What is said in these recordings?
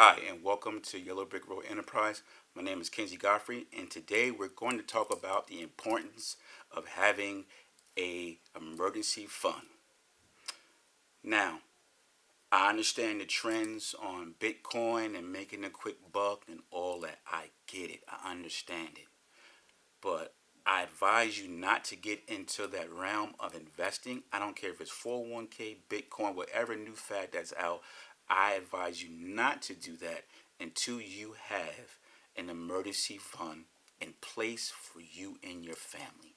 Hi, and welcome to Yellow Brick Road Enterprise. My name is Kenzie Godfrey, and today we're going to talk about the importance of having a emergency fund. Now, I understand the trends on Bitcoin and making a quick buck and all that. I get it. I understand it. But I advise you not to get into that realm of investing. I don't care if it's 401k, Bitcoin, whatever new fad that's out. I advise you not to do that until you have an emergency fund in place for you and your family.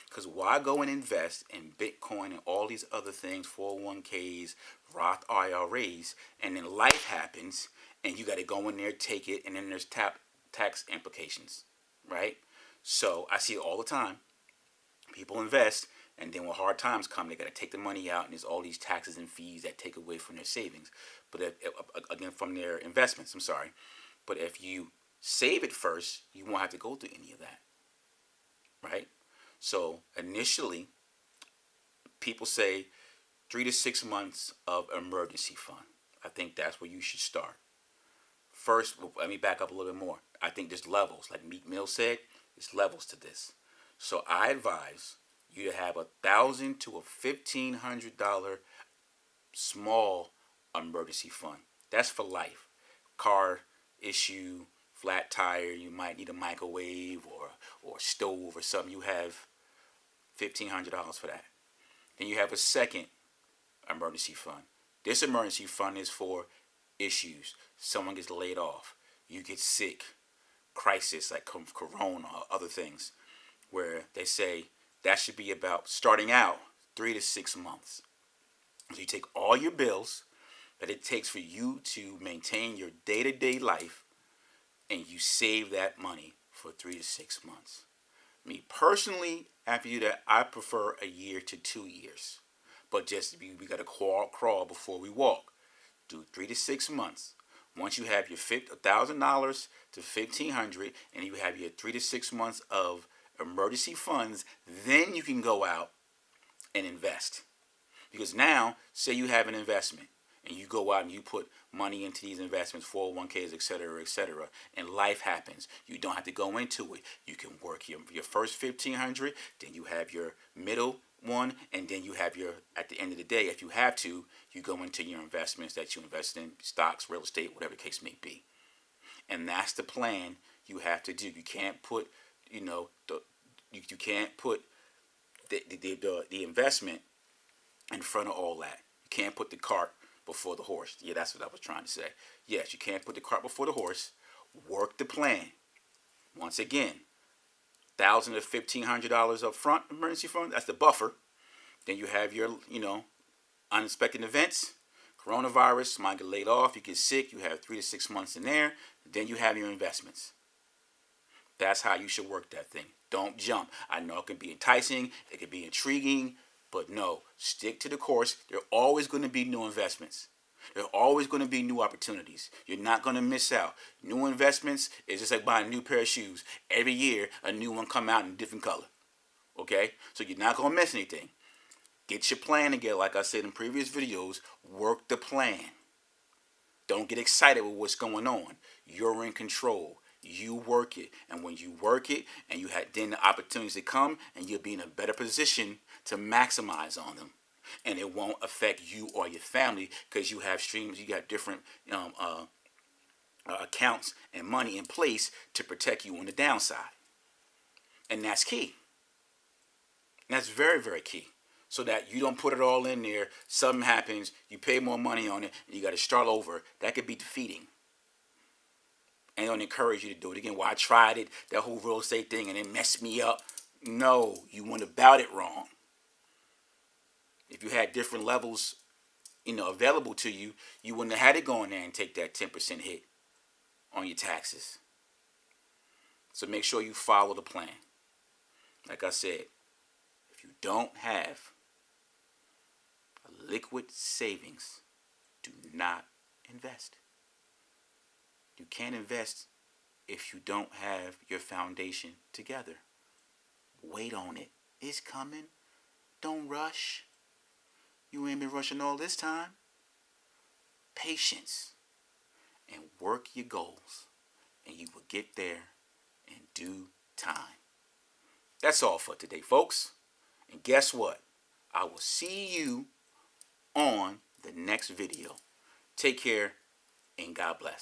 Because why go and invest in Bitcoin and all these other things, 401ks, Roth IRAs, and then life happens and you got to go in there, take it, and then there's tax implications, right? So I see it all the time. People invest, and then when hard times come, they got to take the money out, and there's all these taxes and fees that take away from their savings. But again, from their investments, I'm sorry. But if you save it first, you won't have to go through any of that, right? So initially, people say 3 to 6 months of emergency fund. I think that's where you should start. First, let me back up a little bit more. I think there's levels. Like Meek Mill said, there's levels to this. So I advise you to have $1,000 to $1,500 small emergency fund. That's for life. Car issue, flat tire, you might need a microwave or stove or something. You have $1,500 for that. Then you have a second emergency fund. This emergency fund is for issues. Someone gets laid off, you get sick, crisis like corona or other things, where they say that should be about starting out 3 to 6 months. So you take all your bills that it takes for you to maintain your day-to-day life, and you save that money for 3 to 6 months. Me personally, after you do that, I prefer a year to 2 years. But just we got to crawl before we walk. Do 3 to 6 months. Once you have your $1,000 to $1,500, and you have your 3 to 6 months of emergency funds, then you can go out and invest. Because now, say you have an investment, and you go out and you put money into these investments, 401ks, etc., and life happens. You don't have to go into it. You can work your first 1,500, then you have your middle one, and then you have your, at the end of the day, if you have to, you go into your investments that you invest in, stocks, real estate, whatever the case may be. And that's the plan you have to do. You can't put, you can't put the investment in front of all that. You can't put the cart before the horse. Yeah, that's what I was trying to say. Yes, you can't put the cart before the horse. Work the plan. Once again, $1,000 to $1,500 up front emergency fund. That's the buffer. Then you have your, unexpected events. Coronavirus, might get laid off, you get sick, you have 3 to 6 months in there. Then you have your investments. That's how you should work that thing. Don't jump. I know it can be enticing, it can be intriguing, but no, stick to the course. There are always going to be new investments. There are always going to be new opportunities. You're not going to miss out. New investments is just like buying a new pair of shoes. Every year, a new one come out in a different color. Okay? So you're not going to miss anything. Get your plan together. Like I said in previous videos, work the plan. Don't get excited with what's going on. You're in control. You work it, and when you work it, and you had then the opportunities to come, and you'll be in a better position to maximize on them, and it won't affect you or your family because you have streams, you got different accounts and money in place to protect you on the downside, and that's key. And that's very, very key. So that you don't put it all in there, something happens, you pay more money on it, and you got to start over. That could be defeating. And don't encourage you to do it again. Well, I tried it, that whole real estate thing, and it messed me up. No, you went about it wrong. If you had different levels, available to you, you wouldn't have had to go in there and take that 10% hit on your taxes. So make sure you follow the plan. Like I said, if you don't have a liquid savings, do not invest. You can't invest if you don't have your foundation together. Wait on it. It's coming. Don't rush. You ain't been rushing all this time. Patience and work. work your goals, and you will get there in due time. That's all for today, folks. And guess what? I will see you on the next video. Take care and God bless.